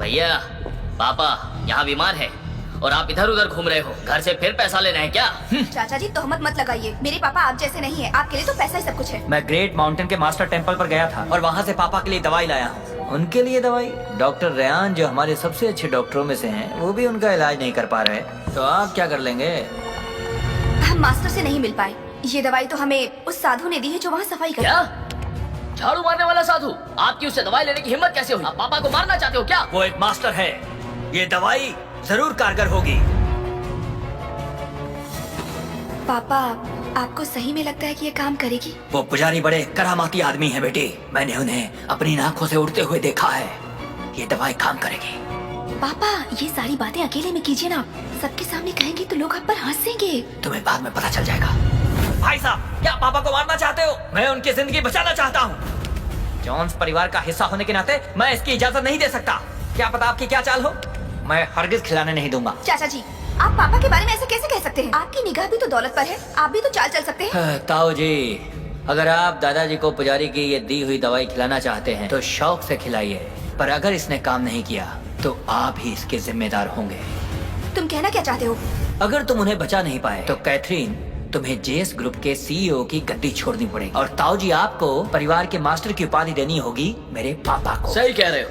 भैया, पापा यहाँ बीमार है और आप इधर उधर घूम रहे हो। घर से फिर पैसा लेना है क्या? चाचा जी तोहमत मत लगाइए। मेरे पापा आप जैसे नहीं है। आपके लिए तो पैसा ही सब कुछ है। मैं ग्रेट माउंटेन के मास्टर टेम्पल पर गया था और वहाँ से पापा के लिए दवाई लाया हूँ। उनके लिए दवाई? डॉक्टर रेयान जो हमारे सबसे अच्छे डॉक्टरों में से हैं, वो भी उनका इलाज नहीं कर पा रहे। तो आप क्या कर लेंगे? हम मास्टर से नहीं मिल पाए। ये दवाई तो हमें उस साधु ने दी है जो वहाँ सफाई कर। क्या? झाड़ू मारने वाला साधु? आपकी उससे दवाई लेने की हिम्मत कैसे हुई? आप पापा को मारना चाहते हो क्या? वो एक मास्टर है, ये दवाई जरूर कारगर होगी। पापा आपको सही में लगता है कि ये काम करेगी? वो पुजारी बड़े करामाती आदमी हैं बेटी। मैंने उन्हें अपनी आंखों से उड़ते हुए देखा है। ये दवाई काम करेगी। पापा ये सारी बातें अकेले में कीजिए ना। सबके सामने कहेंगे तो लोग आप पर हंसेंगे। तुम्हें बाद में पता चल जाएगा। भाई साहब, क्या पापा को मारना चाहते हो? मैं उनकी जिंदगी बचाना चाहता हूँ। जॉन्स परिवार का हिस्सा होने के नाते मैं इसकी इजाजत नहीं दे सकता। क्या पता आपकी क्या चाल हो? मैं हरगिज खिलाने नहीं दूंगा। चाचा जी आप पापा के बारे में ऐसे कैसे कह सकते हैं? आपकी निगाह भी तो दौलत पर है। आप भी तो चाल चल सकते हैं। ताऊ जी, अगर आप दादाजी को पुजारी की ये दी हुई दवाई खिलाना चाहते हैं तो शौक से खिलाइए, पर अगर इसने काम नहीं किया तो आप ही इसके जिम्मेदार होंगे। तुम कहना क्या चाहते हो? अगर तुम उन्हें बचा नहीं पाए तो कैथरीन, तुम्हें जेएस ग्रुप के सीईओ की गद्दी छोड़नी पड़ेगी और ताऊ जी आपको परिवार के मास्टर की उपाधि देनी होगी मेरे पापा को। सही कह रहे हो।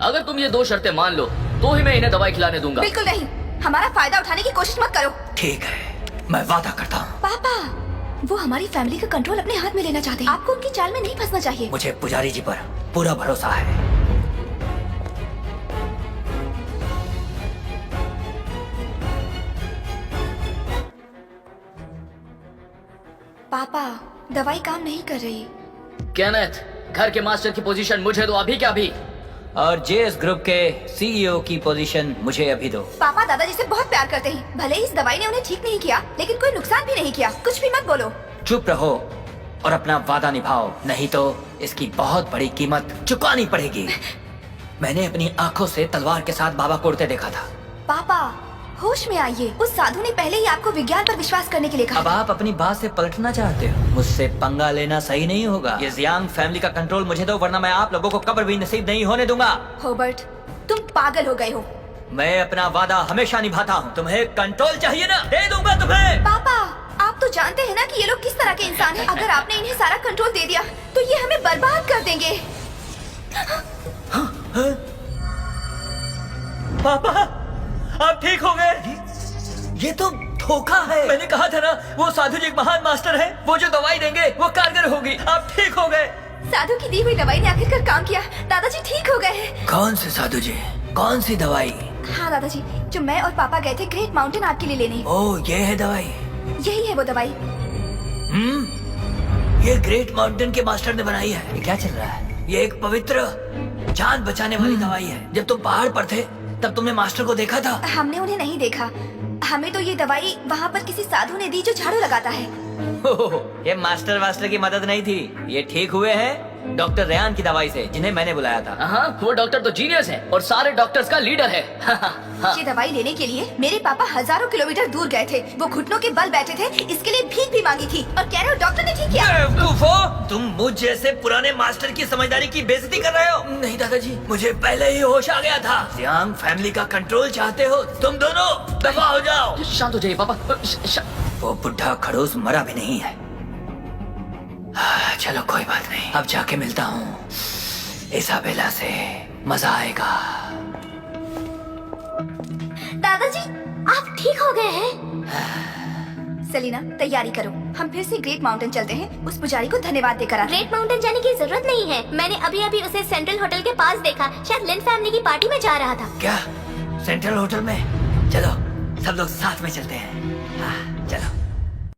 अगर तुम ये दो शर्तें मान लो तो ही मैं इन्हें दवाई खिलाने दूंगा। बिल्कुल नहीं। हमारा फायदा उठाने की कोशिश मत करो। ठीक है, मैं वादा करता हूँ। पापा वो हमारी फैमिली का कंट्रोल अपने हाथ में लेना चाहते हैं। आपको उनकी चाल में नहीं फंसना चाहिए। मुझे पुजारी जी पर पूरा भरोसा है। पापा दवाई काम नहीं कर रही। केनेथ, घर के मास्टर की पोजीशन मुझे दो अभी क्या अभी। और जेएस ग्रुप के सीईओ की पोजीशन मुझे अभी दो। पापा दादाजी से बहुत प्यार करते हैं। भले ही इस दवाई ने उन्हें ठीक नहीं किया, लेकिन कोई नुकसान भी नहीं किया। कुछ भी मत बोलो। चुप रहो और अपना वादा निभाओ, नहीं तो इसकी बहुत बड़ी कीमत चुकानी पड़ेगी। मैंने अपनी आंखों से तलवार के साथ बाबा को उड़ते देखा था। पापा होश में आइए। उस साधु ने पहले ही आपको विज्ञान पर विश्वास करने के लिए कहा। अब आप अपनी बात से पलटना चाहते हो? मुझसे पंगा लेना सही नहीं होगा। ये जियांग फैमिली का कंट्रोल मुझे दो, वरना मैं आप लोगों को कब्र भी नसीब नहीं होने दूंगा। होबर्ट तुम पागल हो गए हो। मैं अपना वादा हमेशा निभाता हूँ। तुम्हें कंट्रोल चाहिए ना, दे दूंगा तुम्हें। पापा आप तो जानते हैं ना कि ये लोग किस तरह के इंसान हैं। अगर आपने इन्हें सारा कंट्रोल दे दिया तो ये हमें बर्बाद कर देंगे। पापा आप ठीक हो गए? ये तो धोखा है। मैंने कहा था ना, वो साधु जी एक महान मास्टर है। वो जो दवाई देंगे वो कारगर होगी। आप ठीक हो गए। साधु की दी हुई दवाई ने आखिरकार काम किया। दादाजी ठीक हो गए हैं। कौन से साधु जी? कौन सी दवाई? हाँ दादाजी, जो मैं और पापा गए थे ग्रेट माउंटेन आपके लिए लेने। ओह ये है दवाई। यही है वो दवाई। ये ग्रेट माउंटेन के मास्टर ने बनाई है। ये क्या चल रहा है? ये एक पवित्र जान बचाने वाली दवाई है। जब तुम पहाड़ पर थे तब तुमने मास्टर को देखा था? हमने उन्हें नहीं देखा। हमें तो ये दवाई वहाँ पर किसी साधु ने दी जो झाड़ू लगाता है। ये मास्टर की मदद नहीं थी। ये ठीक हुए हैं डॉक्टर रेयान की दवाई से, जिन्हें मैंने बुलाया था। हाँ, वो डॉक्टर तो जीनियस है और सारे डॉक्टर्स का लीडर है। ये दवाई लेने के लिए मेरे पापा हजारों किलोमीटर दूर गए थे। वो घुटनों के बल बैठे थे। इसके लिए भीख भी मांगी थी और कह रहे हो डॉक्टर ने ठीक किया। तुम मुझ जैसे पुराने मास्टर की समझदारी की बेइज्जती कर रहे हो। नहीं दादाजी, मुझे पहले ही होश आ गया था। जियांग फैमिली का कंट्रोल चाहते हो तुम दोनों, दफा हो जाओ। शांत हो जाइए पापा। वो बुढ़ा खड़ूस मरा भी नहीं है। चलो कोई बात नहीं, अब जाके मिलता हूँ इसाबेला से। मजा आएगा। दादाजी आप ठीक हो गए हैं? सेलिना तैयारी करो, हम फिर से ग्रेट माउंटेन चलते हैं। उस पुजारी को धन्यवाद देकर आते हैं। ग्रेट माउंटेन जाने की जरूरत नहीं है। मैंने अभी अभी उसे सेंट्रल होटल के पास देखा। शायद लिन फैमिली की पार्टी में जा रहा था। क्या सेंट्रल होटल में? चलो सब लोग साथ में चलते हैं। हाँ, चलो।